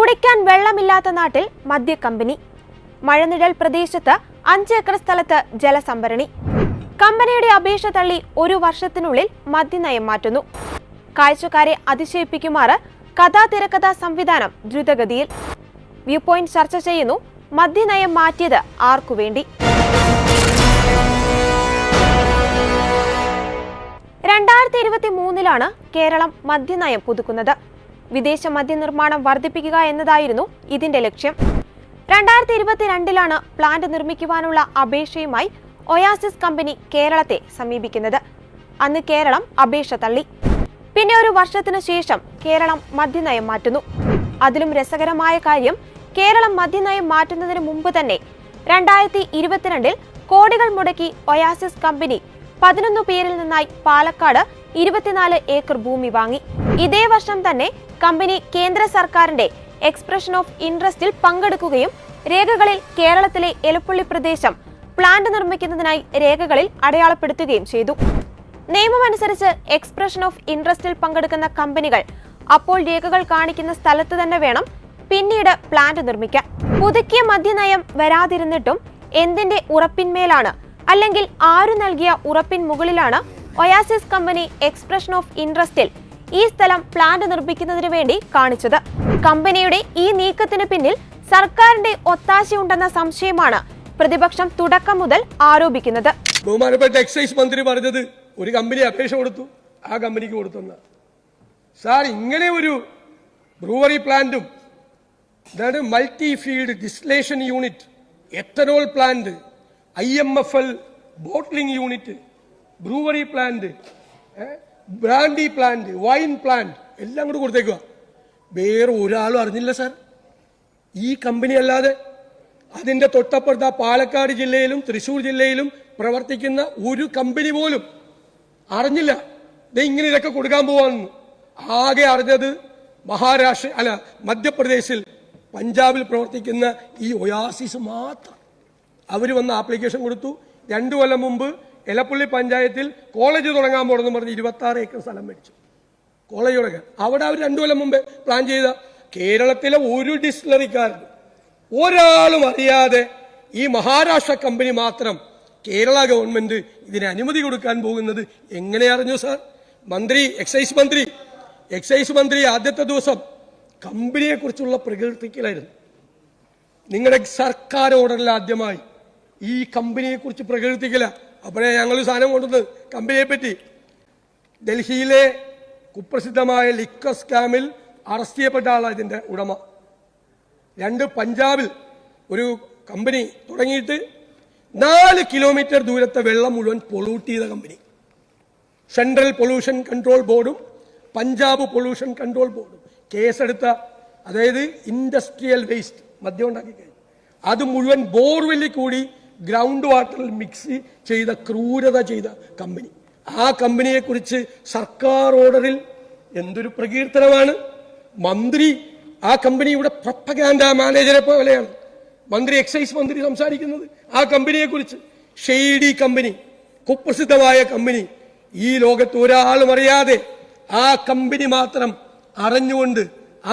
കുടിക്കാൻ വെള്ളമില്ലാത്ത നാട്ടിൽ മദ്യക്കമ്പനി. മഴനിഴൽ പ്രദേശത്ത് 5 ഏക്കർ സ്ഥലത്ത് ജലസംഭരണി. കമ്പനിയുടെ അപേക്ഷ തള്ളി 1 വർഷത്തിനുള്ളിൽ മദ്യനയം മാറ്റുന്നു. കാഴ്ചക്കാരെ അതിശയിപ്പിക്കുമാറ് കഥാ തിരക്കഥാ സംവിധാനം ദ്രുതഗതിയിൽ. വ്യൂ പോയിന്റ് ചർച്ച ചെയ്യുന്നു മദ്യനയം മാറ്റിയത് ആർക്കുവേണ്ടി. 2023 കേരളം മദ്യനയം പുതുക്കുന്നത്. വിദേശ മദ്യനിർമ്മാണം വർദ്ധിപ്പിക്കുക എന്നതായിരുന്നു ഇതിന്റെ ലക്ഷ്യം. 2022 പ്ലാന്റ് നിർമ്മിക്കുവാനുള്ള അപേക്ഷയുമായി ഒയാസിസ് കമ്പനി കേരളത്തെ സമീപിക്കുന്നത്. അന്ന് കേരളം അപേക്ഷ തള്ളി. പിന്നെ 1 വർഷത്തിനു ശേഷം കേരളം മദ്യനയം മാറ്റുന്നു. അതിലും രസകരമായ കാര്യം, കേരളം മദ്യനയം മാറ്റുന്നതിന് മുമ്പ് തന്നെ 2022 കോടികൾ മുടക്കി ഒയാസിസ് കമ്പനി 11 പേരിൽ നിന്നായി പാലക്കാട് 24 ഏക്കർ ഭൂമി വാങ്ങി. ഇതേ വർഷം തന്നെ കമ്പനി കേന്ദ്ര സർക്കാരിന്റെ എക്സ്പ്രഷൻ ഓഫ് ഇൻട്രസ്റ്റിൽ പങ്കെടുക്കുകയും രേഖകളിൽ കേരളത്തിലെ എലപ്പുള്ളി പ്രദേശം പ്ലാന്റ് നിർമ്മിക്കുന്നതിനായി രേഖകളിൽ അടയാളപ്പെടുത്തുകയും ചെയ്തു. നിയമമനുസരിച്ച് എക്സ്പ്രഷൻ ഓഫ് ഇൻട്രസ്റ്റിൽ പങ്കെടുക്കുന്ന കമ്പനികൾ അപ്പോൾ രേഖകൾ കാണിക്കുന്ന സ്ഥലത്ത് തന്നെ വേണം പിന്നീട് പ്ലാന്റ് നിർമ്മിക്കാൻ. പുതുക്കിയ മദ്യനയം വരാതിരുന്നിട്ടും എന്തിന്റെ ഉറപ്പിന്മേലാണ്, അല്ലെങ്കിൽ ആരു നൽകിയ ഉറപ്പിൻ മുകളിലാണ് ഒയാസിസ് കമ്പനി എക്സ്പ്രഷൻ ഓഫ് ഇൻട്രസ്റ്റിൽ ഈ സ്ഥലം പ്ലാന്റ് നിർമ്മിക്കുന്നതിന് വേണ്ടി കാണിച്ചത്? കമ്പനിയുടെ ഈ നീക്കത്തിന് പിന്നിൽ സർക്കാരിന്റെ ഒത്താശയുണ്ടെന്ന സംശയമാണ് പ്രതിപക്ഷം തുടക്കം മുതൽ ആരോപിക്കുന്നത്. ബഹുമാനപ്പെട്ട എക്സൈസ് മന്ത്രി പറഞ്ഞത് ഒരു കമ്പനി അപേക്ഷ കൊടുത്തു, ആ കമ്പനിക്ക് കൊടുത്തെന്ന. സാർ, ഇങ്ങനെ ഒരു ബ്രൂവറി പ്ലാന്റും multi field distillation unit, ethanol plant, IMFL bottling unit, brewery plant, brandy plant, wine plant എല്ലാം കൂടെ കൊടുത്തേക്കുക. വേറെ ഒരാളും അറിഞ്ഞില്ല സാർ, ഈ കമ്പനി അല്ലാതെ. അതിന്റെ തൊട്ടപ്പുറത്ത് പാലക്കാട് ജില്ലയിലും തൃശൂർ ജില്ലയിലും പ്രവർത്തിക്കുന്ന ഒരു കമ്പനി പോലും അറിഞ്ഞില്ല ഇങ്ങനെ ഇതൊക്കെ കൊടുക്കാൻ പോവാന്ന്. ആകെ അറിഞ്ഞത് മധ്യപ്രദേശിൽ, പഞ്ചാബിൽ പ്രവർത്തിക്കുന്ന ഈ ഒയാസിസ് മാത്രം. അവർ വന്ന് ആപ്ലിക്കേഷൻ കൊടുത്തു. 2 കൊല്ലം മുമ്പ് എലപ്പുള്ളി പഞ്ചായത്തിൽ കോളേജ് തുടങ്ങാൻ പോകണമെന്ന് പറഞ്ഞ് 26 ഏക്കർ സ്ഥലം മേടിച്ചു കോളേജ് തുടങ്ങാൻ. അവിടെ അവർ 2 കൊല്ലം മുമ്പേ പ്ലാൻ ചെയ്ത കേരളത്തിലെ ഒരു ഡിസ്റ്റിലറിക്കാരൻ ഒരാളും അറിയാതെ ഈ മഹാരാഷ്ട്ര കമ്പനി മാത്രം കേരള ഗവൺമെന്റ് ഇതിന് അനുമതി കൊടുക്കാൻ പോകുന്നത് എങ്ങനെ അറിഞ്ഞു സാർ? എക്സൈസ് മന്ത്രി ആദ്യത്തെ ദിവസം കമ്പനിയെ കുറിച്ചുള്ള പ്രകീർത്തിക്കലായിരുന്നു. നിങ്ങളുടെ സർക്കാർ ഓർഡറിൽ ആദ്യമായി ഈ കമ്പനിയെ കുറിച്ച് പ്രകീർത്തിക്കില്ല. അപ്പോഴേ ഞങ്ങൾ സാധനം കൊണ്ടുവന്നത് കമ്പനിയെ പറ്റി. ഡൽഹിയിലെ കുപ്രസിദ്ധമായ ലിക്കർ സ്കാമിൽ അറസ്റ്റ് ചെയ്യപ്പെട്ട ആളാണ് ഇതിന്റെ ഉടമ. 2 പഞ്ചാബിൽ ഒരു കമ്പനി തുടങ്ങിയിട്ട് 4 കിലോമീറ്റർ ദൂരത്തെ വെള്ളം മുഴുവൻ പൊള്യൂട്ട് ചെയ്ത കമ്പനി. സെൻട്രൽ പൊല്യൂഷൻ കൺട്രോൾ ബോർഡും പഞ്ചാബ് പൊല്യൂഷൻ കൺട്രോൾ ബോർഡും കേസെടുത്ത, അതായത് ഇൻഡസ്ട്രിയൽ വേസ്റ്റ് മദ്യം ഉണ്ടാക്കി കഴിഞ്ഞു അത് മുഴുവൻ ബോർവെല്ലിൽ കൂടി ഗ്രൗണ്ട് വാട്ടറിൽ മിക്സ് ചെയ്ത ക്രൂരത ചെയ്ത കമ്പനി. ആ കമ്പനിയെ കുറിച്ച് സർക്കാർ ഓർഡറിൽ എന്തൊരു പ്രകീർത്തനമാണ്. മന്ത്രി ആ കമ്പനിയുടെ പ്രൊപ്പഗാൻഡ മാനേജറെ പോലെയാണ് എക്സൈസ് മന്ത്രി സംസാരിക്കുന്നത് ആ കമ്പനിയെ കുറിച്ച്. ഷെയ്ഡി കമ്പനി, കുപ്രസിദ്ധമായ കമ്പനി. ഈ ലോകത്ത് ഒരാളും അറിയാതെ ആ കമ്പനി മാത്രം അറിഞ്ഞുകൊണ്ട്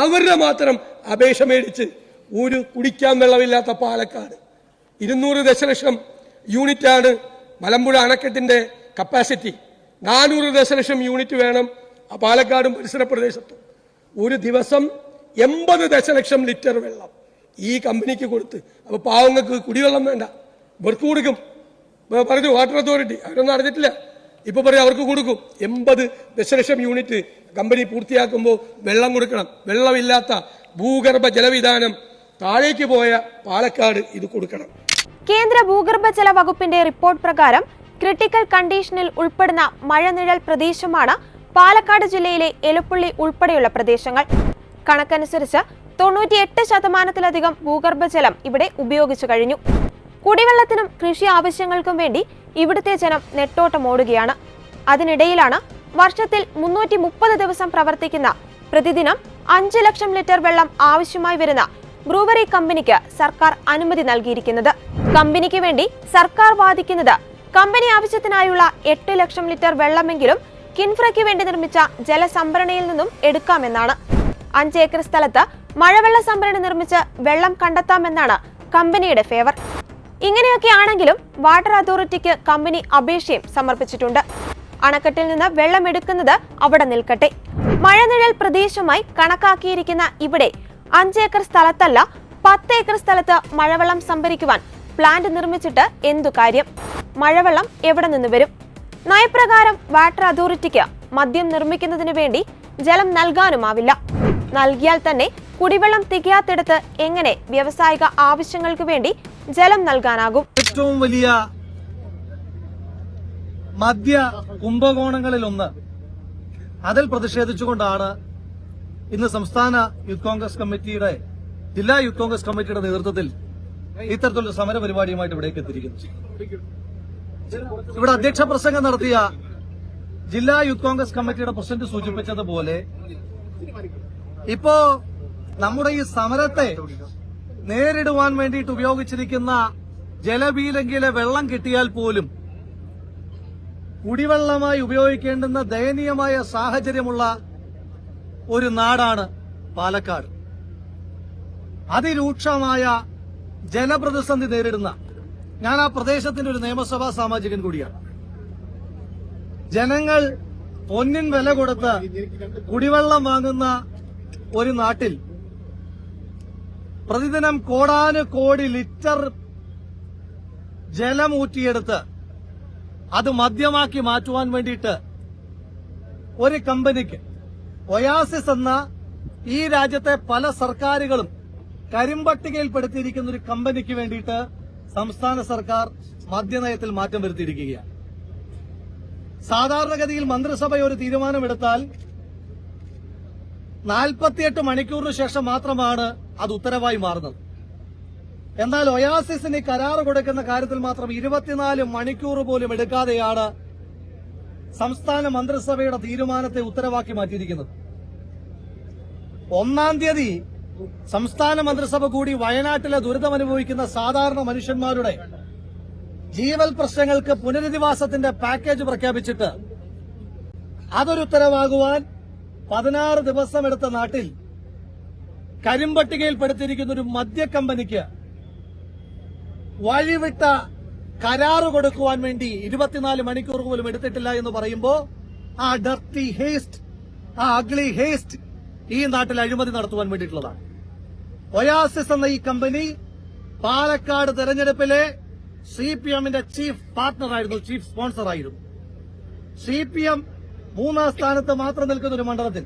അവരുടെ മാത്രം അപേക്ഷ മേടിച്ച് ഒരു കുടിക്കാൻ വെള്ളമില്ലാത്ത പാലക്കാട് 200 ദശലക്ഷം യൂണിറ്റാണ് മലമ്പുഴ അണക്കെട്ടിന്റെ കപ്പാസിറ്റി. 400 ദശലക്ഷം യൂണിറ്റ് വേണം പാലക്കാടും പരിസര പ്രദേശത്തും. ഒരു ദിവസം 80 ദശലക്ഷം ലിറ്റർ വെള്ളം ഈ കമ്പനിക്ക് കൊടുത്ത്. അപ്പൊ പാവങ്ങൾക്ക് കുടിവെള്ളം വേണ്ട, ഇവർക്ക് കൊടുക്കും. പറഞ്ഞു വാട്ടർ അതോറിറ്റി, അവരൊന്നും അറിഞ്ഞിട്ടില്ല. ഇപ്പൊ പറയും അവർക്ക് കൊടുക്കും. 80 ദശലക്ഷം യൂണിറ്റ് കമ്പനി പൂർത്തിയാക്കുമ്പോൾ വെള്ളം കൊടുക്കണം. വെള്ളമില്ലാത്ത ഭൂഗർഭ ജലവിധാനം താഴേക്ക് പോയ പാലക്കാട് ഇത് കൊടുക്കണം. കേന്ദ്ര ഭൂഗർഭജല വകുപ്പിന്റെ റിപ്പോർട്ട് പ്രകാരം ക്രിട്ടിക്കൽ കണ്ടീഷനിൽ ഉൾപ്പെടുന്ന മഴനിഴൽ പ്രദേശമാണ് പാലക്കാട് ജില്ലയിലെ എലപ്പുള്ളി ഉൾപ്പെടെയുള്ള പ്രദേശങ്ങൾ. കണക്കനുസരിച്ച് 98% ഭൂഗർഭജലം ഇവിടെ ഉപയോഗിച്ചു കഴിഞ്ഞു. കുടിവെള്ളത്തിനും കൃഷി ആവശ്യങ്ങൾക്കും വേണ്ടി ഇവിടുത്തെ ജനം നെട്ടോട്ടമോടുകയാണ്. അതിനിടയിലാണ് വർഷത്തിൽ 330 ദിവസം പ്രവർത്തിക്കുന്ന, പ്രതിദിനം 5 ലക്ഷം ലിറ്റർ വെള്ളം ആവശ്യമായി വരുന്ന ബ്രൂവറി കമ്പനിക്ക് സർക്കാർ അനുമതി നൽകിയിരിക്കുന്നത്. കമ്പനിക്ക് വേണ്ടി സർക്കാർ വാദിക്കുന്നത് കമ്പനി ആവശ്യത്തിനായുള്ള 8 ലക്ഷം ലിറ്റർ വെള്ളമെങ്കിലും കിൻഫ്രയ്ക്ക് വേണ്ടി നിർമ്മിച്ച ജലസംഭരണിയിൽ നിന്നും എടുക്കാമെന്നാണ്. 5 ഏക്കർ സ്ഥലത്ത് മഴവെള്ള സംഭരണി നിർമ്മിച്ച് വെള്ളം കണ്ടെത്താമെന്നാണ് കമ്പനിയുടെ ഫേവർ. ഇങ്ങനെയൊക്കെ ആണെങ്കിലും വാട്ടർ അതോറിറ്റിക്ക് കമ്പനി അപേക്ഷയും സമർപ്പിച്ചിട്ടുണ്ട്. അണക്കെട്ടിൽ നിന്ന് വെള്ളം എടുക്കുന്നത് അവിടെ നിൽക്കട്ടെ. മഴനിഴൽ പ്രദേശമായി കണക്കാക്കിയിരിക്കുന്ന ഇവിടെ 5 ഏക്കർ സ്ഥലത്തല്ല 10 ഏക്കർ സ്ഥലത്ത് മഴവെള്ളം സംഭരിക്കുവാൻ പ്ലാന്റ് നിർമ്മിച്ചിട്ട് എന്തു കാര്യം? മഴവെള്ളം എവിടെ നിന്ന് വരും? നയപ്രകാരം വാട്ടർ അതോറിറ്റിക്ക് മദ്യം നിർമ്മിക്കുന്നതിന് വേണ്ടി ജലം നൽകാനുമാവില്ല. നൽകിയാൽ തന്നെ കുടിവെള്ളം തികയാത്തിടത്ത് എങ്ങനെ വ്യാവസായിക ആവശ്യങ്ങൾക്ക് വേണ്ടി ജലം നൽകാനാകും? ഏറ്റവും വലിയ മദ്യ കുംഭകോണങ്ങളിലൊന്ന്. അതിൽ പ്രതിഷേധിച്ചുകൊണ്ടാണ് ഇന്ന് സംസ്ഥാന യൂത്ത് കോൺഗ്രസ് കമ്മിറ്റിയുടെ ജില്ലാ യൂത്ത് കോൺഗ്രസ് കമ്മിറ്റിയുടെ നേതൃത്വത്തിൽ ഇത്തരത്തിലുള്ള സമര പരിപാടിയുമായിട്ട് ഇവിടേക്ക് എത്തിയിരിക്കുന്നത്. ഇവിടെ അധ്യക്ഷ പ്രസംഗം നടത്തിയ ജില്ലാ യൂത്ത് കോൺഗ്രസ് കമ്മിറ്റിയുടെ പ്രസിഡന്റ് സൂചിപ്പിച്ചതുപോലെ ഇപ്പോ നമ്മുടെ ഈ സമരത്തെ നേരിടുവാൻ വേണ്ടിയിട്ട് ഉപയോഗിച്ചിരിക്കുന്ന ജലബീലങ്കിലെ വെള്ളം കിട്ടിയാൽ പോലും കുടിവെള്ളമായി ഉപയോഗിക്കേണ്ടുന്ന ദയനീയമായ സാഹചര്യമുള്ള ഒരു നാടാണ് പാലക്കാട്. അതിരൂക്ഷമായ ജലപ്രതിസന്ധി നേരിടുന്ന, ഞാൻ ആ പ്രദേശത്തിന്റെ ഒരു നിയമസഭാ സാമാജികൻ കൂടിയാണ്. ജനങ്ങൾ പൊന്നിൻ വില കൊടുത്ത് കുടിവെള്ളം വാങ്ങുന്ന ഒരു നാട്ടിൽ പ്രതിദിനം കോടാനുകോടി ലിറ്റർ ജലം ഊറ്റിയെടുത്ത് അത് മദ്യമാക്കി മാറ്റുവാൻ വേണ്ടിയിട്ട് ഒരു കമ്പനിക്ക്, ഒയാസിസ് എന്ന ഈ രാജ്യത്തെ പല സർക്കാരുകളും കരിമ്പട്ടികയിൽപ്പെടുത്തിയിരിക്കുന്ന ഒരു കമ്പനിക്ക് വേണ്ടിയിട്ട് സംസ്ഥാന സർക്കാർ മദ്യനയത്തിൽ മാറ്റം വരുത്തിയിരിക്കുകയാണ്. സാധാരണഗതിയിൽ മന്ത്രിസഭ ഒരു തീരുമാനമെടുത്താൽ 48 മണിക്കൂറിന് ശേഷം മാത്രമാണ് അത് ഉത്തരവായി മാറുന്നത്. എന്നാൽ ഒയാസിസിന് കരാർ കൊടുക്കുന്ന കാര്യത്തിൽ മാത്രം 24 മണിക്കൂർ പോലും എടുക്കാതെയാണ് സംസ്ഥാന മന്ത്രിസഭയുടെ തീരുമാനത്തെ ഉത്തരവാക്കി മാറ്റിയിരിക്കുന്നത്. 1-ാം തീയതി സംസ്ഥാന മന്ത്രിസഭ കൂടി വയനാട്ടിലെ ദുരിതമനുഭവിക്കുന്ന സാധാരണ മനുഷ്യന്മാരുടെ ജീവൽ പ്രശ്നങ്ങൾക്ക് പുനരധിവാസത്തിന്റെ പാക്കേജ് പ്രഖ്യാപിച്ചിട്ട് അതൊരു ഉത്തരവാകുവാൻ 16 ദിവസമെടുത്ത നാട്ടിൽ കരിമ്പട്ടികയിൽപ്പെടുത്തിയിരിക്കുന്ന ഒരു മദ്യ കമ്പനിക്ക് വഴിവിട്ട കരാറ് കൊടുക്കുവാൻ വേണ്ടി 24 മണിക്കൂർ പോലും എടുത്തിട്ടില്ല എന്ന് പറയുമ്പോൾ ആ ഡർട്ടി ഹേസ്റ്റ്, ആ അഗ്ലി ഹേസ്റ്റ് ഈ നാട്ടിൽ അഴിമതി നടത്തുവാൻ വേണ്ടിയിട്ടുള്ളതാണ്. ഒയാസിസ് എന്ന ഈ കമ്പനി പാലക്കാട് തെരഞ്ഞെടുപ്പിലെ CPMന്റെ ചീഫ് പാർട്ണറായിരുന്നു, ചീഫ് സ്പോൺസറായിരുന്നു. CPM 3-ാം സ്ഥാനത്ത് മാത്രം നിൽക്കുന്ന ഒരു മണ്ഡലത്തിൽ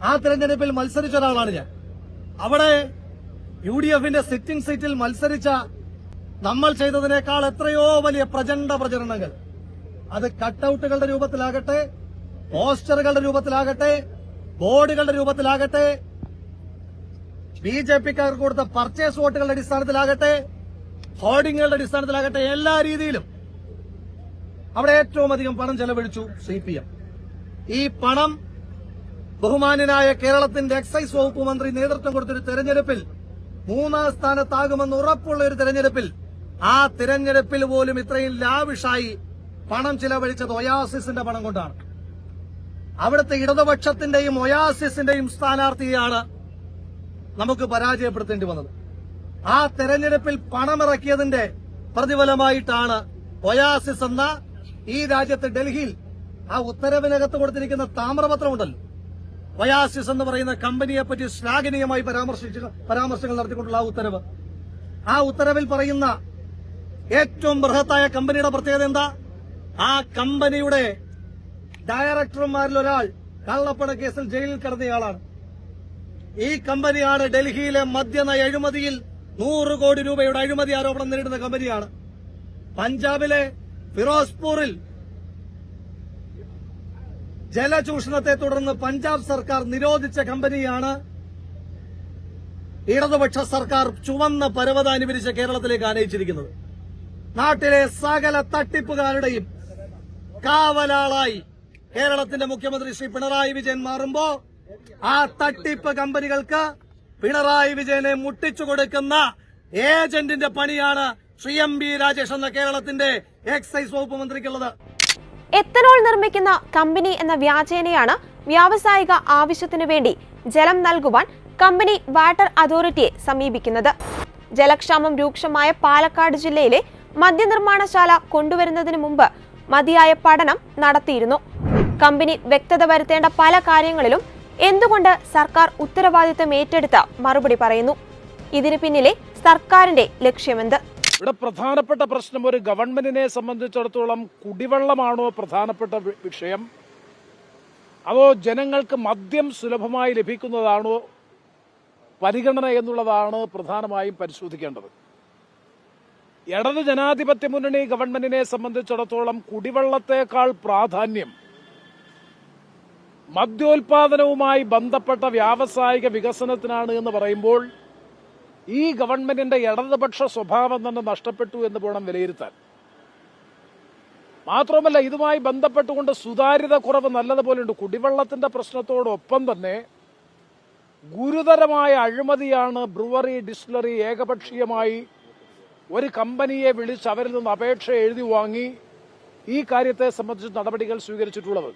ആ തെരഞ്ഞെടുപ്പിൽ മത്സരിച്ച ഒരാളാണ് ഞാൻ. അവിടെ UDFന്റെ സിറ്റിംഗ് സീറ്റിൽ മത്സരിച്ച നമ്മൾ ചെയ്തതിനേക്കാൾ എത്രയോ വലിയ പ്രചണ്ഡ പ്രചരണങ്ങൾ, അത് കട്ടൌട്ടുകളുടെ രൂപത്തിലാകട്ടെ, പോസ്റ്ററുകളുടെ രൂപത്തിലാകട്ടെ, ബോർഡുകളുടെ രൂപത്തിലാകട്ടെ, BJPക്കാർക്ക് കൊടുത്ത പർച്ചേസ് വോട്ടുകളുടെ അടിസ്ഥാനത്തിലാകട്ടെ, ഹോർഡിങ്ങുകളുടെ അടിസ്ഥാനത്തിലാകട്ടെ, എല്ലാ രീതിയിലും അവിടെ ഏറ്റവും അധികം പണം ചെലവഴിച്ചു CPM. ഈ പണം ബഹുമാന്യനായ കേരളത്തിന്റെ എക്സൈസ് വകുപ്പ് മന്ത്രി നേതൃത്വം കൊടുത്തൊരു തെരഞ്ഞെടുപ്പിൽ 3-ാം സ്ഥാനത്താകുമെന്ന് ഉറപ്പുള്ള ഒരു തെരഞ്ഞെടുപ്പിൽ, ആ തെരഞ്ഞെടുപ്പിൽ പോലും ഇത്രയും ലാവിഷായി പണം ചിലവഴിച്ചത് ഒയാസിസിന്റെ പണം കൊണ്ടാണ്. അവിടുത്തെ ഇടതുപക്ഷത്തിന്റെയും ഒയാസിസിന്റെയും സ്ഥാനാർത്ഥിയാണ് നമുക്ക് പരാജയപ്പെടുത്തേണ്ടി വന്നത്. ആ തെരഞ്ഞെടുപ്പിൽ പണമിറക്കിയതിന്റെ പ്രതിഫലമായിട്ടാണ് ഒയാസിസ് എന്ന ഈ രാജ്യത്ത് ഡൽഹിയിൽ ആ ഉത്തരവിനകത്ത് കൊടുത്തിരിക്കുന്ന താമ്രപത്രമുണ്ടല്ലോ, ഒയാസിസ് എന്ന് പറയുന്ന കമ്പനിയെപ്പറ്റി ശ്ലാഘനീയമായി പരാമർശങ്ങൾ നടത്തിക്കൊണ്ടുള്ള ആ ഉത്തരവ്. ആ ഉത്തരവിൽ പറയുന്ന ഏറ്റവും ബൃഹത്തായ കമ്പനിയുടെ പ്രത്യേകത എന്താ? ആ കമ്പനിയുടെ ഡയറക്ടർമാരിൽ ഒരാൾ കള്ളപ്പണ കേസിൽ ജയിലിൽ കിടന്നയാളാണ്. ഈ കമ്പനിയാണ് ഡൽഹിയിലെ മദ്യനയ അഴിമതിയിൽ 100 കോടി രൂപയുടെ അഴിമതി ആരോപണം നേരിടുന്ന കമ്പനിയാണ്. പഞ്ചാബിലെ ഫിറോസ്പൂരിൽ ജലചൂഷണത്തെ തുടർന്ന് പഞ്ചാബ് സർക്കാർ നിരോധിച്ച കമ്പനിയാണ് ഇടതുപക്ഷ സർക്കാർ ചുവന്ന പരവതാനി വിരിച്ച് കേരളത്തിലേക്ക് ആനയിച്ചിരിക്കുന്നത്. നാട്ടിലെ സകല തട്ടിപ്പുകാരുടെയും കാവലാളായി കേരളത്തിന്റെ മുഖ്യമന്ത്രി ശ്രീ പിണറായി വിജയൻ മാറുമ്പോ ആ തട്ടിപ്പ് കമ്പനികൾക്ക് പിണറായി വിജയനെ മുട്ടിച്ചു കൊടുക്കുന്ന ഏജന്റിന്റെ പണിയാണ് ശ്രീ MB രാജേഷ് എന്ന കേരളത്തിന്റെ എക്സൈസ് വകുപ്പ് മന്ത്രിക്കുള്ളത്. എത്തനോൾ നിർമ്മിക്കുന്ന കമ്പനി എന്ന വ്യാജേനയാണ് വ്യാവസായിക ആവശ്യത്തിനു വേണ്ടി ജലം നൽകുവാൻ കമ്പനി വാട്ടർ അതോറിറ്റിയെ സമീപിക്കുന്നത്. ജലക്ഷാമം രൂക്ഷമായ പാലക്കാട് ജില്ലയിലെ മദ്യനിർമ്മാണശാല കൊണ്ടുവരുന്നതിന് മുമ്പ് മതിയായ പഠനം നടത്തിയിരുന്നു. കമ്പനി വ്യക്തത വരുത്തേണ്ട പല കാര്യങ്ങളിലും എന്തുകൊണ്ട് സർക്കാർ ഉത്തരവാദിത്തം ഏറ്റെടുത്ത മറുപടി പറയുന്നു. ഇതിന് പിന്നിലെ സർക്കാരിന്റെ ലക്ഷ്യമെന്ത്? ഇവിടെ പ്രധാനപ്പെട്ട പ്രശ്നം ഒരു ഗവൺമെന്റിനെ സംബന്ധിച്ചിടത്തോളം കുടിവെള്ളമാണോ പ്രധാനപ്പെട്ട വിഷയം, അതോ ജനങ്ങൾക്ക് മദ്യം സുലഭമായി ലഭിക്കുന്നതാണോ പരിഗണന എന്നുള്ളതാണ് പ്രധാനമായും പരിശോധിക്കേണ്ടത്. ഇടത് ജനാധിപത്യ മുന്നണി ഗവൺമെന്റിനെ സംബന്ധിച്ചിടത്തോളം കുടിവെള്ളത്തേക്കാൾ പ്രാധാന്യം മദ്യോൽപാദനവുമായി ബന്ധപ്പെട്ട വ്യാവസായിക വികസനത്തിനാണ് എന്ന് പറയുമ്പോൾ ഈ ഗവൺമെന്റിന്റെ ഇടതുപക്ഷ സ്വഭാവം തന്നെ നഷ്ടപ്പെട്ടു എന്ന് വേണം വിലയിരുത്താൻ. മാത്രമല്ല, ഇതുമായി ബന്ധപ്പെട്ടുകൊണ്ട് സുതാര്യത കുറവ് നല്ലതുപോലെയുണ്ട്. കുടിവെള്ളത്തിന്റെ പ്രശ്നത്തോടൊപ്പം തന്നെ ഗുരുതരമായ അഴിമതിയാണ് ബ്രുവറി ഡിസ്റ്റിലറി ഏകപക്ഷീയമായി ഒരു കമ്പനിയെ വിളിച്ച് അവരിൽ നിന്ന് അപേക്ഷ എഴുതി വാങ്ങി ഈ കാര്യത്തെ സംബന്ധിച്ച് നടപടികൾ സ്വീകരിച്ചിട്ടുള്ളത്.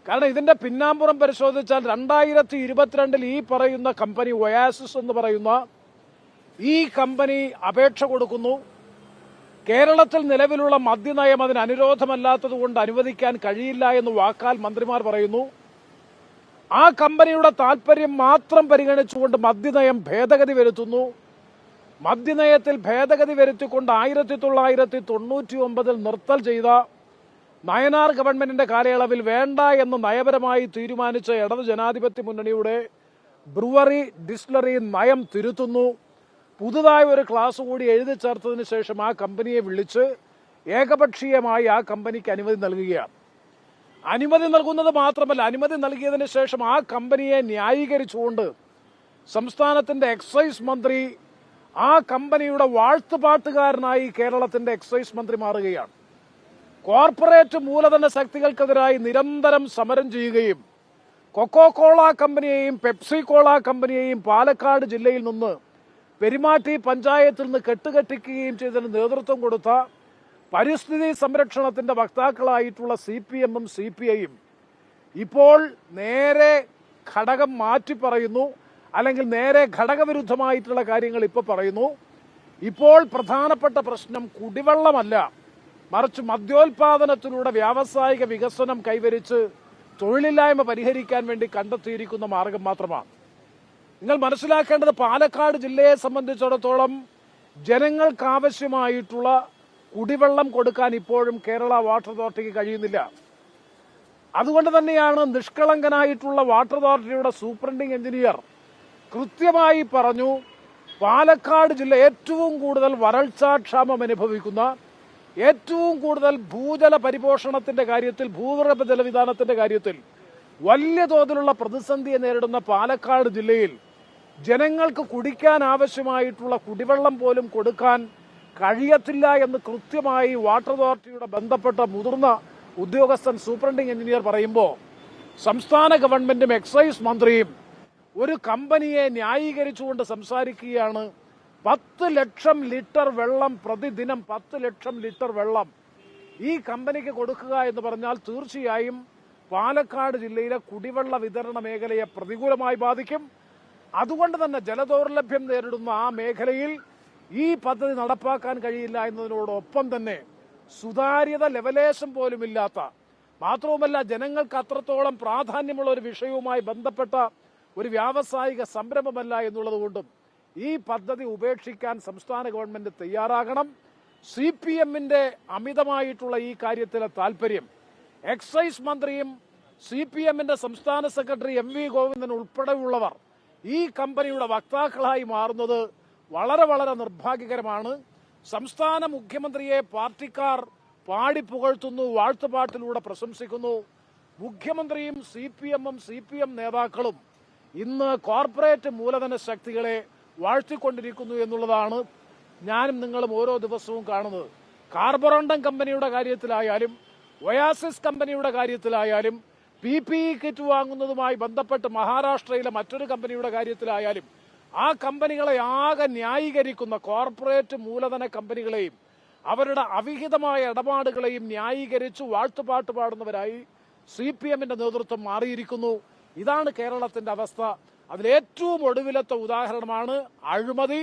കാരണം ഇതിന്റെ പിന്നാമ്പുറം പരിശോധിച്ചാൽ 2022 ഈ പറയുന്ന കമ്പനി ഒയാസിസ് എന്ന് പറയുന്ന ഈ കമ്പനി അപേക്ഷ കൊടുക്കുന്നു. കേരളത്തിൽ നിലവിലുള്ള മദ്യനയം അതിന് അനുരോധമല്ലാത്തതുകൊണ്ട് അനുവദിക്കാൻ കഴിയില്ല എന്ന് വാക്കാൽ മന്ത്രിമാർ പറയുന്നു. ആ കമ്പനിയുടെ താൽപര്യം മാത്രം പരിഗണിച്ചുകൊണ്ട് മദ്യനയം ഭേദഗതി വരുത്തുന്നു. മദ്യനയത്തിൽ ഭേദഗതി വരുത്തിക്കൊണ്ട് 1999 നിർത്തൽ ചെയ്ത നയനാർ ഗവൺമെന്റിന്റെ കാലയളവിൽ വേണ്ട എന്ന് നയപരമായി തീരുമാനിച്ച ഇടത് ജനാധിപത്യ മുന്നണിയുടെ ബ്രുവറി ഡിസ്റ്റിലറി നയം തിരുത്തുന്നു. പുതുതായി ഒരു ക്ലാസ് കൂടി എഴുതി ചേർത്തതിന് ശേഷം ആ കമ്പനിയെ വിളിച്ച് ഏകപക്ഷീയമായി ആ കമ്പനിക്ക് അനുമതി നൽകുകയാണ്. അനുമതി നൽകുന്നത് മാത്രമല്ല, അനുമതി നൽകിയതിന് ശേഷം ആ കമ്പനിയെ ന്യായീകരിച്ചുകൊണ്ട് സംസ്ഥാനത്തിന്റെ എക്സൈസ് മന്ത്രി ആ കമ്പനിയുടെ വാഴ്ത്തുപാട്ടുകാരനായി കേരളത്തിന്റെ എക്സൈസ് മന്ത്രി മാറുകയാണ്. കോർപ്പറേറ്റ് മൂലധന ശക്തികൾക്കെതിരായി നിരന്തരം സമരം ചെയ്യുകയും കൊക്കോകോള കമ്പനിയെയും പെപ്സി കോള കമ്പനിയെയും പാലക്കാട് ജില്ലയിൽ നിന്ന് പെരുമാറ്റി പഞ്ചായത്തിൽ നിന്ന് കെട്ടുകെട്ടിക്കുകയും ചെയ്തതിന് നേതൃത്വം കൊടുത്ത പരിസ്ഥിതി സംരക്ഷണത്തിന്റെ വക്താക്കളായിട്ടുള്ള CPM-ഉം CPI-യും ഇപ്പോൾ നേരെ ഘടകം മാറ്റി പറയുന്നു, അല്ലെങ്കിൽ നേരെ ഘടകവിരുദ്ധമായിട്ടുള്ള കാര്യങ്ങൾ ഇപ്പോൾ പറയുന്നു. ഇപ്പോൾ പ്രധാനപ്പെട്ട പ്രശ്നം കുടിവെള്ളമല്ല, മറിച്ച് മദ്യോൽപാദനത്തിലൂടെ വ്യാവസായിക വികസനം കൈവരിച്ച് തൊഴിലില്ലായ്മ പരിഹരിക്കാൻ വേണ്ടി കണ്ടെത്തിയിരിക്കുന്ന മാർഗം മാത്രമാണ്. നിങ്ങൾ മനസ്സിലാക്കേണ്ടത്, പാലക്കാട് ജില്ലയെ സംബന്ധിച്ചിടത്തോളം ജനങ്ങൾക്കാവശ്യമായിട്ടുള്ള കുടിവെള്ളം കൊടുക്കാൻ ഇപ്പോഴും കേരള വാട്ടർ അതോറിറ്റിക്ക് കഴിയുന്നില്ല. അതുകൊണ്ട് തന്നെയാണ് നിഷ്കളങ്കനായിട്ടുള്ള വാട്ടർ അതോറിറ്റിയുടെ സൂപ്രണ്ടിംഗ് എഞ്ചിനീയർ കൃത്യമായി പറഞ്ഞു, പാലക്കാട് ജില്ല ഏറ്റവും കൂടുതൽ വരൾച്ചാക്ഷാമം അനുഭവിക്കുന്ന, ഏറ്റവും കൂടുതൽ ഭൂജല പരിപോഷണത്തിന്റെ കാര്യത്തിൽ, ഭൂഗർഭ ജലവിധാനത്തിന്റെ കാര്യത്തിൽ വലിയ തോതിലുള്ള പ്രതിസന്ധിയെ നേരിടുന്ന പാലക്കാട് ജില്ലയിൽ ജനങ്ങൾക്ക് കുടിക്കാൻ ആവശ്യമായിട്ടുള്ള കുടിവെള്ളം പോലും കൊടുക്കാൻ കഴിയത്തില്ല എന്ന് കൃത്യമായി വാട്ടർ അതോറിറ്റിയുടെ ബന്ധപ്പെട്ട മുതിർന്ന ഉദ്യോഗസ്ഥൻ സൂപ്രണ്ടിംഗ് എഞ്ചിനീയർ പറയുമ്പോൾ സംസ്ഥാന ഗവൺമെന്റും എക്സൈസ് മന്ത്രിയും ഒരു കമ്പനിയെ ന്യായീകരിച്ചുകൊണ്ട് സംസാരിക്കുകയാണ്. 10 ലക്ഷം ലിറ്റർ വെള്ളം പ്രതിദിനം, 10 ലക്ഷം ലിറ്റർ വെള്ളം ഈ കമ്പനിക്ക് കൊടുക്കുക എന്ന് പറഞ്ഞാൽ തീർച്ചയായും പാലക്കാട് ജില്ലയിലെ കുടിവെള്ള വിതരണ മേഖലയെ പ്രതികൂലമായി ബാധിക്കും. അതുകൊണ്ട് തന്നെ ജലദൗർലഭ്യം നേരിടുന്ന ആ മേഖലയിൽ ഈ പദ്ധതി നടപ്പാക്കാൻ കഴിയില്ല എന്നതിനോടൊപ്പം തന്നെ സുതാര്യത ലെവലേശം പോലുമില്ലാത്ത, മാത്രവുമല്ല ജനങ്ങൾക്ക് അത്രത്തോളം പ്രാധാന്യമുള്ള ഒരു വിഷയവുമായി ബന്ധപ്പെട്ട ഒരു വ്യാവസായിക സംരംഭമല്ല എന്നുള്ളതുകൊണ്ടും ഈ പദ്ധതി ഉപേക്ഷിക്കാൻ സംസ്ഥാന ഗവൺമെന്റ് തയ്യാറാകണം. CPM-ന്റെ അമിതമായിട്ടുള്ള ഈ കാര്യത്തിലെ താൽപര്യം എക്സൈസ് മന്ത്രിയും CPM-ന്റെ സംസ്ഥാന സെക്രട്ടറി MV ഗോവിന്ദൻ ഉൾപ്പെടെയുള്ളവർ ഈ കമ്പനിയുടെ വക്താക്കളായി മാറുന്നത് വളരെ വളരെ നിർഭാഗ്യകരമാണ്. സംസ്ഥാന മുഖ്യമന്ത്രിയെ പാർട്ടിക്കാർ പാടിപ്പുകഴ്ത്തുന്നു, വാഴ്ത്തുപാട്ടിലൂടെ പ്രശംസിക്കുന്നു. മുഖ്യമന്ത്രിയും CPM-ഉം CPM നേതാക്കളും ഇന്ന് കോർപ്പറേറ്റ് മൂലധന ശക്തികളെ വാഴ്ത്തിക്കൊണ്ടിരിക്കുന്നു എന്നുള്ളതാണ് ഞാനും നിങ്ങളും ഓരോ ദിവസവും കാണുന്നത്. കാർബറണ്ടം കമ്പനിയുടെ കാര്യത്തിലായാലും ഒയാസിസ് കമ്പനിയുടെ കാര്യത്തിലായാലും PPE കിറ്റ് വാങ്ങുന്നതുമായി ബന്ധപ്പെട്ട് മഹാരാഷ്ട്രയിലെ മറ്റൊരു കമ്പനിയുടെ കാര്യത്തിലായാലും ആ കമ്പനികളെ ആകെ ന്യായീകരിക്കുന്ന കോർപ്പറേറ്റ് മൂലധന കമ്പനികളെയും അവരുടെ അവിഹിതമായ ഇടപാടുകളെയും ന്യായീകരിച്ച് വാഴ്ത്തുപാട്ട് പാടുന്നവരായി CPM-ന്റെ നേതൃത്വം മാറിയിരിക്കുന്നു. ഇതാണ് കേരളത്തിന്റെ അവസ്ഥ. അതിലേറ്റവും ഒടുവിലത്തെ ഉദാഹരണമാണ് അഴിമതി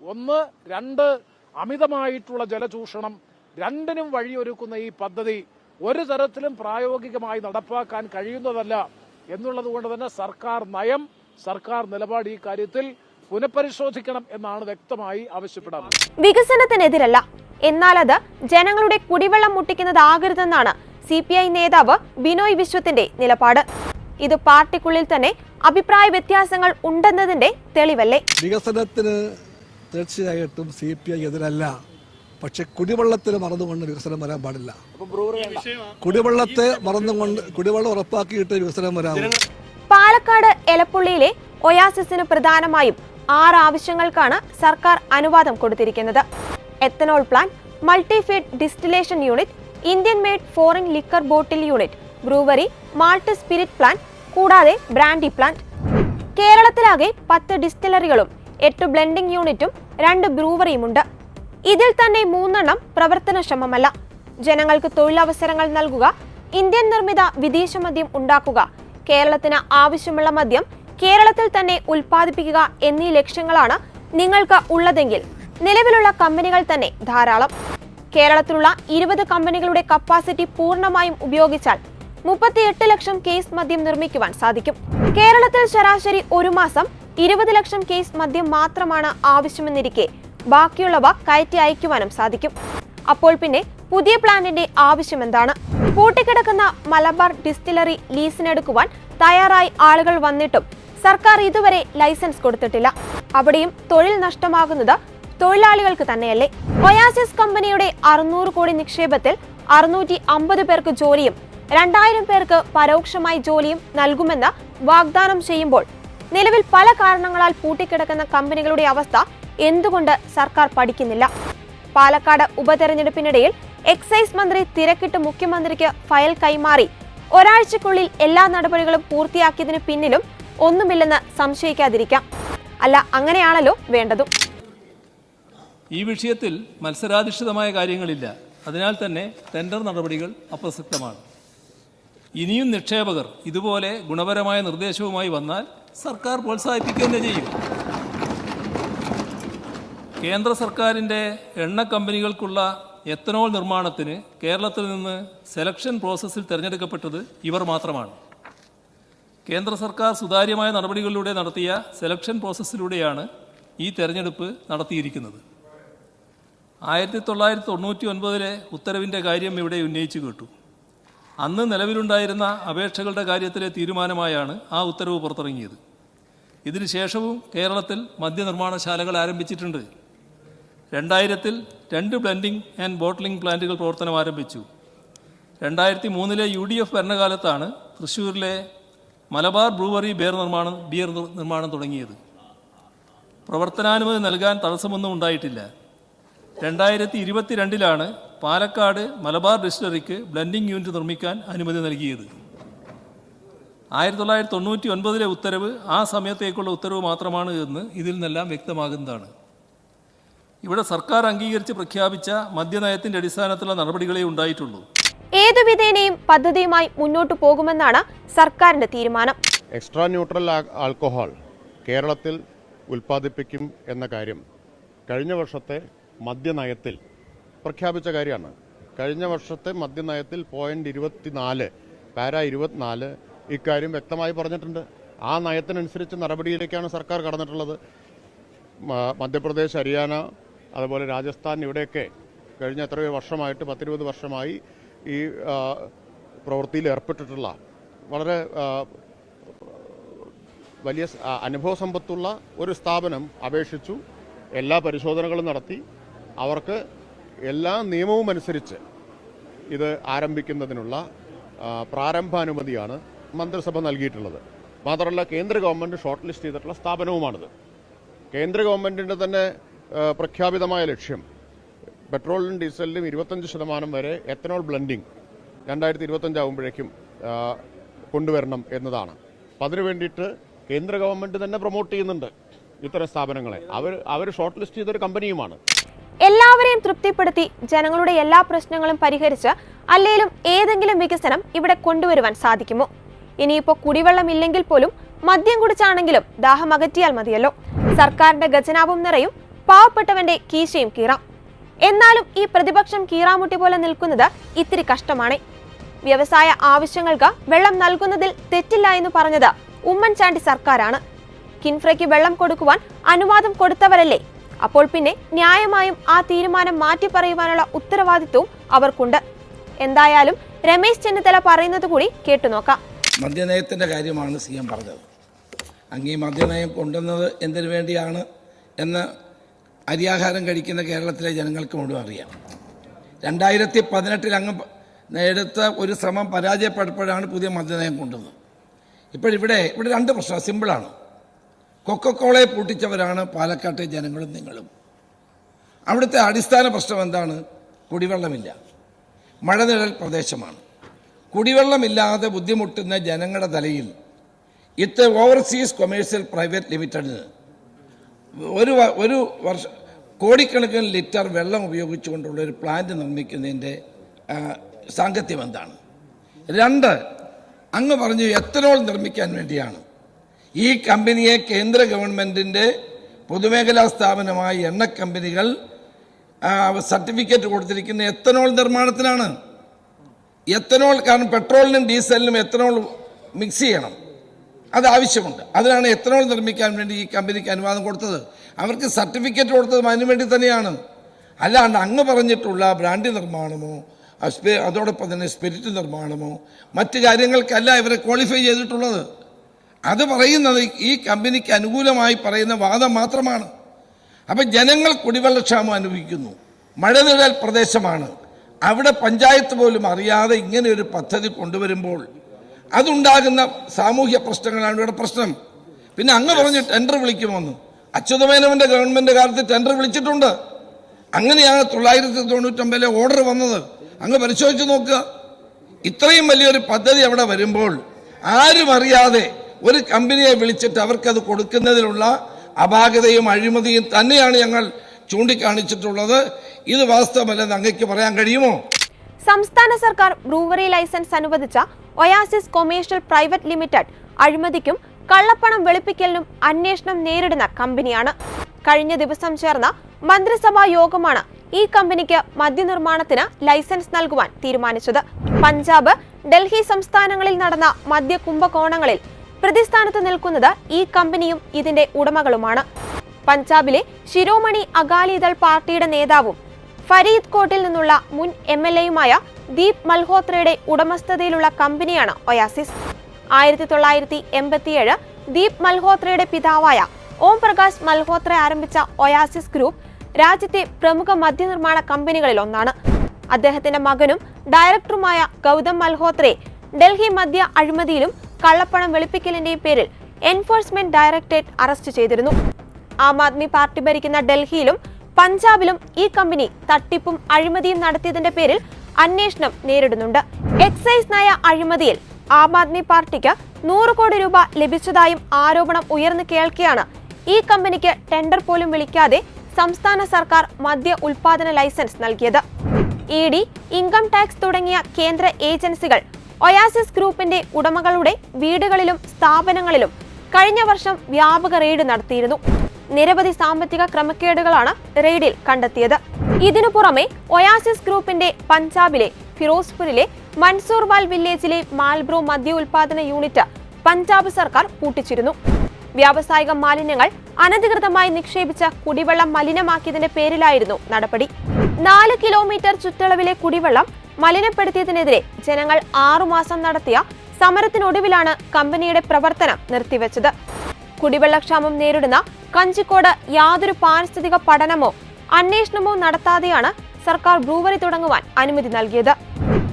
1, 2 അമിതമായിട്ടുള്ള ജലചൂഷണം. രണ്ടിനും വഴിയൊരുക്കുന്ന ഈ പദ്ധതി ഒരു തരത്തിലും പ്രായോഗികമായി നടപ്പാക്കാൻ കഴിയുന്നതല്ല എന്നുള്ളത് കൊണ്ട് തന്നെ സർക്കാർ നയം, സർക്കാർ നിലപാട് ഈ കാര്യത്തിൽ പുനഃപരിശോധിക്കണം എന്നാണ് വ്യക്തമായി ആവശ്യപ്പെടുന്നത്. വികസനത്തിനെതിരല്ല, എന്നാൽ അത് ജനങ്ങളുടെ കുടിവെള്ളം മുട്ടിക്കുന്നതാകരുതെന്നാണ് CPI നേതാവ് ബിനോയ് വിശ്വത്തിന്റെ നിലപാട്. ഇത് പാർട്ടിക്കുള്ളിൽ തന്നെ അഭിപ്രായ വ്യത്യാസങ്ങൾ ഉണ്ടെന്നതിന്റെ തെളിവല്ലേ? വികസനത്തിന് തീർച്ചയായിട്ടും CPI എതിരല്ല. പക്ഷെ കുടിവെള്ളത്തിന് മറന്നുകൊണ്ട് വികസനം വരാൻ പാടില്ല. കുടിവെള്ളത്തെ മറന്നുകൊണ്ട് കുടിവെള്ളം ഉറപ്പാക്കിയിട്ട് വികസനം വരാം. പാലക്കാട് എലപ്പുള്ളിയിലെ ഒയാസിസിന് പ്രധാനമായും 6 ആവശ്യങ്ങൾക്കാണ് സർക്കാർ അനുവാദം കൊടുത്തിരിക്കുന്നത്. Ethanol plant, multifeed distillation unit, Indian made foreign liquor bottle unit, brewery, malt spirit plant, കൂടാതെ ബ്രാൻഡി പ്ലാന്റ്. കേരളത്തിലാകെ 10 ഡിസ്റ്റിലറികളും 8 ബ്ലെൻഡിംഗ് യൂണിറ്റും 2 ബ്രൂവറിയുമുണ്ട്. ഇതിൽ തന്നെ 3 പ്രവർത്തനക്ഷമമല്ല. ജനങ്ങൾക്ക് തൊഴിലവസരങ്ങൾ നൽകുക, ഇന്ത്യൻ നിർമ്മിത വിദേശ മദ്യം ഉണ്ടാക്കുക, കേരളത്തിന് ആവശ്യമുള്ള മദ്യം കേരളത്തിൽ തന്നെ ഉൽപ്പാദിപ്പിക്കുക എന്നീ ലക്ഷ്യങ്ങളാണ് നിങ്ങൾക്ക് ഉള്ളതെങ്കിൽ നിലവിലുള്ള കമ്പനികൾ തന്നെ ധാരാളം. കേരളത്തിലുള്ള 20 കമ്പനികളുടെ കപ്പാസിറ്റി പൂർണ്ണമായും ഉപയോഗിച്ചാൽ 38 ലക്ഷം കേസ് മദ്യം നിർമ്മിക്കുവാൻ സാധിക്കും. കേരളത്തിൽ ശരാശരി ഒരു മാസം 20 ലക്ഷം കേസ് മദ്യം മാത്രമാണ് ആവശ്യമെന്നിരിക്കെ ബാക്കിയുള്ളവ കയറ്റി അയക്കുവാനും സാധിക്കും. അപ്പോൾ പിന്നെ പുതിയ പ്ലാന്റിന്റെ ആവശ്യമെന്താണ്? പൂട്ടിക്കിടക്കുന്ന മലബാർ ഡിസ്റ്റിലറി ലീസിനെടുക്കുവാൻ തയ്യാറായി ആളുകൾ വന്നിട്ടും സർക്കാർ ഇതുവരെ ലൈസൻസ് കൊടുത്തിട്ടില്ല. അവിടെയും തൊഴിൽ നഷ്ടമാകുന്നത് തൊഴിലാളികൾക്ക് തന്നെയല്ലേ? ഒയാസിസ് കമ്പനിയുടെ 600 കോടി നിക്ഷേപത്തിൽ 650 പേർക്ക് ജോലിയും 2000 പേർക്ക് പരോക്ഷമായി ജോലിയും നൽകുമെന്ന് വാഗ്ദാനം ചെയ്യുമ്പോൾ നിലവിൽ പല കാരണങ്ങളാൽ പൂട്ടിക്കിടക്കുന്ന കമ്പനികളുടെ അവസ്ഥ എന്തുകൊണ്ട് സർക്കാർ പഠിക്കുന്നില്ല? പാലക്കാട് ഉപതെരഞ്ഞെടുപ്പിനിടയിൽ എക്സൈസ് മന്ത്രി തിരക്കിട്ട് മുഖ്യമന്ത്രിക്ക് ഫയൽ കൈമാറി ഒരാഴ്ചക്കുള്ളിൽ എല്ലാ നടപടികളും പൂർത്തിയാക്കിയതിന് പിന്നിലും ഒന്നുമില്ലെന്ന് സംശയിക്കാതിരിക്കാം. അല്ല, അങ്ങനെയാണല്ലോ വേണ്ടതും. ഈ വിഷയത്തിൽ മത്സരാധിഷ്ഠിതമായ കാര്യങ്ങളില്ല. അതിനാൽ തന്നെ ടെൻഡർ നടപടികൾ അപ്രസക്തമാണ്. ഇനിയും നിക്ഷേപകർ ഇതുപോലെ ഗുണപരമായ നിർദ്ദേശവുമായി വന്നാൽ സർക്കാർ പ്രോത്സാഹിപ്പിക്കുക തന്നെ ചെയ്യും. കേന്ദ്ര സർക്കാരിൻ്റെ എണ്ണ കമ്പനികൾക്കുള്ള എത്തനോൾ നിർമ്മാണത്തിന് കേരളത്തിൽ നിന്ന് സെലക്ഷൻ പ്രോസസ്സിൽ തിരഞ്ഞെടുക്കപ്പെട്ടത് ഇവർ മാത്രമാണ്. കേന്ദ്ര സർക്കാർ സുതാര്യമായ നടപടികളിലൂടെ നടത്തിയ സെലക്ഷൻ പ്രോസസ്സിലൂടെയാണ് ഈ തെരഞ്ഞെടുപ്പ് നടത്തിയിരിക്കുന്നത്. 1999 ഉത്തരവിൻ്റെ കാര്യം ഇവിടെ ഉന്നയിച്ചു കേട്ടു. അന്ന് നിലവിലുണ്ടായിരുന്ന അപേക്ഷകളുടെ കാര്യത്തിലെ തീരുമാനമായാണ് ആ ഉത്തരവ് പുറത്തിറങ്ങിയത്. ഇതിനു ശേഷവും കേരളത്തിൽ മദ്യനിർമ്മാണശാലകൾ ആരംഭിച്ചിട്ടുണ്ട്. 2000 2 ബ്ലെൻഡിംഗ് ആൻഡ് ബോട്ട്ലിംഗ് പ്ലാന്റുകൾ പ്രവർത്തനം ആരംഭിച്ചു. 2003 UDF ഭരണകാലത്താണ് തൃശ്ശൂരിലെ മലബാർ ബ്രൂവറി ബിയർ നിർമ്മാണം തുടങ്ങിയത്. പ്രവർത്തനാനുമതി നൽകാൻ തടസ്സമൊന്നും ഉണ്ടായിട്ടില്ല. 2022 പാലക്കാട് മലബാർ ഡിസ്റ്റിലറിക്ക് ബ്ലെൻഡിംഗ് യൂണിറ്റ് നിർമ്മിക്കാൻ അനുമതി നൽകിയത്. 1999 ഉത്തരവ് ആ സമയത്തേക്കുള്ള ഉത്തരവ് മാത്രമാണ് എന്ന് ഇതിൽ നിന്നെല്ലാം വ്യക്തമാകുന്നതാണ്. ഇവിടെ സർക്കാർ അംഗീകരിച്ച് പ്രഖ്യാപിച്ച മദ്യനയത്തിന്റെ അടിസ്ഥാനത്തിലുള്ള നടപടികളെ ഉണ്ടായിട്ടുള്ളൂ. ഏതു വിധേനയും പദ്ധതിയുമായി മുന്നോട്ടു പോകുമെന്നാണ് സർക്കാരിന്റെ തീരുമാനം. എക്സ്ട്രാ ന്യൂട്രൽ ആൽക്കഹോൾ കേരളത്തിൽ ഉൽപ്പാദിപ്പിക്കും എന്ന കാര്യം കഴിഞ്ഞ വർഷത്തെ മദ്യനയത്തിൽ പ്രഖ്യാപിച്ച കാര്യമാണ്. കഴിഞ്ഞ വർഷത്തെ മദ്യനയത്തിൽ .24 പാര 24 ഇക്കാര്യം വ്യക്തമായി പറഞ്ഞിട്ടുണ്ട്. ആ നയത്തിനനുസരിച്ച് നടപടിയിലേക്കാണ് സർക്കാർ കടന്നിട്ടുള്ളത്. മധ്യപ്രദേശ്, ഹരിയാന, അതുപോലെ രാജസ്ഥാൻ, ഇവിടെയൊക്കെ കഴിഞ്ഞ എത്രയോ വർഷമായിട്ട് 10-20 വർഷമായി ഈ പ്രവൃത്തിയിൽ ഏർപ്പെട്ടിട്ടുള്ള വളരെ വലിയ അനുഭവ സമ്പത്തുള്ള ഒരു സ്ഥാപനം അപേക്ഷിച്ചു. എല്ലാ പരിശോധനകളും നടത്തി അവർക്ക് എല്ലാ നിയമവും അനുസരിച്ച് ഇത് ആരംഭിക്കുന്നതിനുള്ള പ്രാരംഭാനുമതിയാണ് മന്ത്രിസഭ നൽകിയിട്ടുള്ളത്. മാത്രമല്ല കേന്ദ്ര ഗവൺമെൻറ് ഷോർട്ട് ലിസ്റ്റ് ചെയ്തിട്ടുള്ള സ്ഥാപനവുമാണിത്. കേന്ദ്ര ഗവൺമെൻറ്റിൻ്റെ തന്നെ പ്രഖ്യാപിതമായ ലക്ഷ്യം പെട്രോളിനും ഡീസലിനും 25% വരെ എത്തനോൾ ബ്ലെൻഡിംഗ് 2025 ആകുമ്പോഴേക്കും കൊണ്ടുവരണം എന്നതാണ്. അപ്പം അതിനു വേണ്ടിയിട്ട് കേന്ദ്ര ഗവൺമെൻറ് തന്നെ പ്രൊമോട്ട് ചെയ്യുന്നുണ്ട് ഇത്തരം സ്ഥാപനങ്ങളെ. അവർ ഷോർട്ട് ലിസ്റ്റ് ചെയ്തൊരു കമ്പനിയുമാണ്. എല്ലാവരെയും തൃപ്തിപ്പെടുത്തി ജനങ്ങളുടെ എല്ലാ പ്രശ്നങ്ങളും പരിഹരിച്ച് അല്ലെങ്കിലും ഏതെങ്കിലും വികസനം ഇവിടെ കൊണ്ടുവരുവാൻ സാധിക്കുമോ? ഇനിയിപ്പോൾ കുടിവെള്ളം ഇല്ലെങ്കിൽ പോലും മദ്യം കുടിച്ചാണെങ്കിലും ദാഹം അകറ്റിയാൽ മതിയല്ലോ. സർക്കാരിന്റെ ഖജനാവും നിറയും, പാവപ്പെട്ടവന്റെ കീശയും കീറാം. എന്നാലും ഈ പ്രതിപക്ഷം കീറാമുട്ടി പോലെ നിൽക്കുന്നത് ഇത്തിരി കഷ്ടമാണ്. വ്യവസായ ആവശ്യങ്ങൾക്ക് വെള്ളം നൽകുന്നതിൽ തെറ്റില്ല എന്ന് പറഞ്ഞത് ഉമ്മൻചാണ്ടി സർക്കാരാണ്. കിൻഫ്രയ്ക്ക് വെള്ളം കൊടുക്കുവാൻ അനുവാദം കൊടുത്തവരല്ലേ? അപ്പോൾ പിന്നെ ന്യായമായും ആ തീരുമാനം മാറ്റി പറയുവാനുള്ള ഉത്തരവാദിത്വവും അവർക്കുണ്ട്. എന്തായാലും രമേശ് ചെന്നിത്തല പറയുന്നത് കൂടി കേട്ടുനോക്കാം. മദ്യനയത്തിൻ്റെ കാര്യമാണ് CM പറഞ്ഞത്. അങ്ങ് ഈ മദ്യനയം കൊണ്ടുവന്നത് എന്തിനു വേണ്ടിയാണ് എന്ന് അരിയാഹാരം കഴിക്കുന്ന കേരളത്തിലെ ജനങ്ങൾക്ക് മുഴുവൻ അറിയാം. 2018 അങ്ങ് എടുത്ത ഒരു ശ്രമം പരാജയപ്പെട്ടപ്പോഴാണ് പുതിയ മദ്യനയം കൊണ്ടുവന്നത്. ഇപ്പോഴിവിടെ രണ്ട് പ്രശ്നം സിമ്പിളാണ്. കൊക്കക്കോളയെ പൂട്ടിച്ചവരാണ് പാലക്കാട്ടെ ജനങ്ങളും നിങ്ങളും. അവിടുത്തെ അടിസ്ഥാന പ്രശ്നം എന്താണ്? കുടിവെള്ളമില്ല. മഴനിഴൽ പ്രദേശമാണ്. കുടിവെള്ളമില്ലാതെ ബുദ്ധിമുട്ടുന്ന ജനങ്ങളുടെ തലയിൽ ഓവർസീസ് കൊമേഴ്സ്യൽ പ്രൈവറ്റ് ലിമിറ്റഡിന് ഒരു വർഷം കോടിക്കണക്കിന് ലിറ്റർ വെള്ളം ഉപയോഗിച്ചുകൊണ്ടുള്ള ഒരു പ്ലാന്റ് നിർമ്മിക്കുന്നതിൻ്റെ സാങ്കത്യം എന്താണ്? 2, അങ്ങ് പറഞ്ഞു എത്തനോൾ നിർമ്മിക്കാൻ വേണ്ടിയാണ് ഈ കമ്പനിയെ കേന്ദ്ര ഗവൺമെൻറ്റിൻ്റെ പൊതുമേഖലാ സ്ഥാപനമായ എണ്ണ കമ്പനികൾ സർട്ടിഫിക്കറ്റ് കൊടുത്തിരിക്കുന്ന എത്തനോൾ നിർമ്മാണത്തിനാണ്. എത്തനോൾ, കാരണം പെട്രോളിനും ഡീസലിനും എത്തനോൾ മിക്സ് ചെയ്യണം, അത് ആവശ്യമുണ്ട്. അതിനാണ് എത്തനോൾ നിർമ്മിക്കാൻ വേണ്ടി ഈ കമ്പനിക്ക് അനുവാദം കൊടുത്തത്. അവർക്ക് സർട്ടിഫിക്കറ്റ് കൊടുത്തത് അതിനു വേണ്ടി തന്നെയാണ്. അല്ലാണ്ട് അങ്ങ് പറഞ്ഞിട്ടുള്ള ബ്രാൻഡി നിർമ്മാണമോ അതോടൊപ്പം തന്നെ സ്പിരിറ്റ് നിർമ്മാണമോ മറ്റു കാര്യങ്ങൾക്കല്ല ഇവരെ ക്വാളിഫൈ ചെയ്തിട്ടുള്ളത്. അത് പറയുന്നത് ഈ കമ്പനിക്ക് അനുകൂലമായി പറയുന്ന വാദം മാത്രമാണ്. അപ്പം ജനങ്ങൾ കുടിവെള്ളക്ഷാമം അനുഭവിക്കുന്നു. മഴനിഴൽ പ്രദേശമാണ്. അവിടെ പഞ്ചായത്ത് പോലും അറിയാതെ ഇങ്ങനെ ഒരു പദ്ധതി കൊണ്ടുവരുമ്പോൾ അതുണ്ടാകുന്ന സാമൂഹ്യ പ്രശ്നങ്ങളാണ് ഇവിടെ പ്രശ്നം. പിന്നെ അങ്ങ് പറഞ്ഞ് ടെൻഡർ വിളിക്കുമെന്ന്. അച്യുതമേനോന്റെ ഗവൺമെന്റ് കാലത്ത് ടെൻഡർ വിളിച്ചിട്ടുണ്ട്. അങ്ങനെയാണ് 999 ഓർഡർ വന്നത്. അങ്ങ് പരിശോധിച്ച് നോക്കുക. ഇത്രയും വലിയൊരു പദ്ധതി അവിടെ വരുമ്പോൾ ആരും അറിയാതെ ഒരു കമ്പനിയെ വിളിച്ചിട്ട് അവർക്കത് കൊടുക്കുന്നതിലുള്ള അപാകതയും അഴിമതിയും തന്നെയാണ് ഞങ്ങൾ ചൂണ്ടിക്കാണിച്ചിട്ടുള്ളത്. ഇത് വാസ്തവമല്ലെന്ന് അങ്ങേക്ക് പറയാൻ കഴിയുമോ? സംസ്ഥാന സർക്കാർ ബ്രൂവറി ലൈസൻസ് അനുവദിച്ച ഒയാസിസ് കൊമേഴ്ഷ്യൽ പ്രൈവറ്റ് ലിമിറ്റഡ് അഴിമതിക്കും കള്ളപ്പണം വെളുപ്പിക്കലിനും അന്വേഷണം നേരിടുന്ന കമ്പനിയാണ്. കഴിഞ്ഞ ദിവസം ചേർന്ന മന്ത്രിസഭാ യോഗമാണ് ഈ കമ്പനിക്ക് മദ്യനിർമ്മാണത്തിന് ലൈസൻസ് നൽകുവാൻ തീരുമാനിച്ചത്. പഞ്ചാബ്, ഡൽഹി സംസ്ഥാനങ്ങളിൽ നടന്ന മദ്യ കുംഭകോണങ്ങളിൽ പ്രതിസ്ഥാനത്ത് നിൽക്കുന്നത് ഈ കമ്പനിയും ഇതിന്റെ ഉടമകളുമാണ്. പഞ്ചാബിലെ ശിരോമണി അകാലിദൾ പാർട്ടിയുടെ നേതാവും ഫരീദ് കോട്ടിൽ നിന്നുള്ള മുൻ MLAയുമായ ദീപ് മൽഹോത്രയുടെ ഉടമസ്ഥതയിലുള്ള കമ്പനിയാണ് ഒയാസിസ്. 1987 ദീപ് മൽഹോത്രയുടെ പിതാവായ ഓം പ്രകാശ് മൽഹോത്ര ആരംഭിച്ച ഒയാസിസ് ഗ്രൂപ്പ് രാജ്യത്തെ പ്രമുഖ മദ്യനിർമ്മാണ കമ്പനികളിൽ ഒന്നാണ്. അദ്ദേഹത്തിന്റെ മകനും ഡയറക്ടറുമായ ഗൗതം മൽഹോത്രയെ ഡൽഹി മദ്യ അഴിമതിയിലും കള്ളപ്പണം വെളുപ്പിക്കലിന്റെയും പേരിൽ എൻഫോഴ്സ്മെന്റ് ഡയറക്ടറേറ്റ് അറസ്റ്റ് ചെയ്തിരുന്നു. ആം ആദ്മി പാർട്ടി ഭരിക്കുന്ന ഡൽഹിയിലും പഞ്ചാബിലും ഈ കമ്പനി തട്ടിപ്പും അഴിമതിയും നടത്തിയതിന്റെ പേരിൽ അന്വേഷണം നേരിടുന്നുണ്ട്. എക്സൈസ് നയ അഴിമതിയിൽ ആം ആദ്മി പാർട്ടിക്ക് 100 കോടി രൂപ ലഭിച്ചതായും ആരോപണം ഉയർന്നു കേൾക്കെയാണ് ഈ കമ്പനിക്ക് ടെൻഡർ പോലും വിളിക്കാതെ സംസ്ഥാന സർക്കാർ മദ്യ ഉൽപാദന ലൈസൻസ് നൽകിയത്. ED, ഇൻകം ടാക്സ് തുടങ്ങിയ കേന്ദ്ര ഏജൻസികൾ ഒയാസിസ് ഗ്രൂപ്പിന്റെ ഉടമകളുടെ വീടുകളിലും സ്ഥാപനങ്ങളിലും കഴിഞ്ഞ വർഷം വ്യാപക റെയ്ഡ് നടത്തിയിരുന്നു. നിരവധി സാമ്പത്തിക ക്രമക്കേടുകളാണ് റെയ്ഡിൽ കണ്ടെത്തിയത്. ഇതിനു പുറമെ ഒയാസിസ് ഗ്രൂപ്പിന്റെ പഞ്ചാബിലെ ഫിറോസ്പൂരിലെ മൻസൂർവാൽ വില്ലേജിലെ മാൽബ്രോ മദ്യ ഉൽപാദന യൂണിറ്റ് പഞ്ചാബ് സർക്കാർ പൂട്ടിച്ചിരുന്നു. വ്യാവസായിക മാലിന്യങ്ങൾ അനധികൃതമായി നിക്ഷേപിച്ച കുടിവെള്ളം മലിനമാക്കിയതിന്റെ പേരിലായിരുന്നു നടപടി. 4 കിലോമീറ്റർ ചുറ്റളവിലെ കുടിവെള്ളം മലിനപ്പെടുത്തിയതിനെതിരെ ജനങ്ങൾ 6 മാസം നടത്തിയ സമരത്തിനൊടുവിലാണ് കമ്പനിയുടെ പ്രവർത്തനം നിർത്തിവെച്ചത്. കുടിവെള്ളക്ഷാമം നേരിടുന്ന കഞ്ചിക്കോട് യാതൊരു പാരിസ്ഥിതിക പഠനമോ അന്വേഷണമോ നടത്താതെയാണ് സർക്കാർ ബ്രൂവറി തുടങ്ങുവാൻ അനുമതി നൽകിയത്.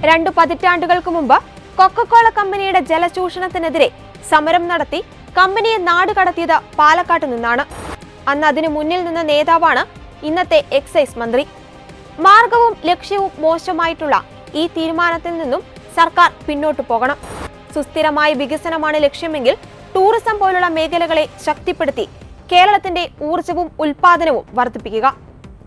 2 പതിറ്റാണ്ടുകൾക്ക് മുമ്പ് കൊക്കക്കോള കമ്പനിയുടെ ജലചൂഷണത്തിനെതിരെ സമരം നടത്തി കമ്പനിയെ നാടുകടത്തിയത് പാലക്കാട്ട് നിന്നാണ്. അന്ന് അതിനു മുന്നിൽ നിന്ന നേതാവാണ് ഇന്നത്തെ എക്സൈസ് മന്ത്രി. മാർഗവും ലക്ഷ്യവും മോശമായിട്ടുള്ള ഈ തീരുമാനത്തിൽ നിന്നും സർക്കാർ പിന്നോട്ടു പോകണം. സുസ്ഥിരമായ വികസനമാണ് ലക്ഷ്യമെങ്കിൽ ടൂറിസം പോലുള്ള മേഖലകളെ ശക്തിപ്പെടുത്തി കേരളത്തിന്റെ ഊർജവും ഉൽപാദനവും വർദ്ധിപ്പിക്കുക.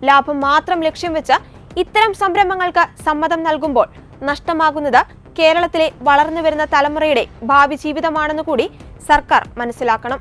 ലാഭം മാത്രം ലക്ഷ്യം വെച്ച് ഇത്തരം സംരംഭങ്ങൾക്ക് സമ്മതം നൽകുമ്പോൾ നഷ്ടമാകുന്നത് കേരളത്തിലെ വളർന്നു വരുന്ന തലമുറയുടെ ഭാവി ജീവിതമാണെന്ന് കൂടി സർക്കാർ മനസ്സിലാക്കണം.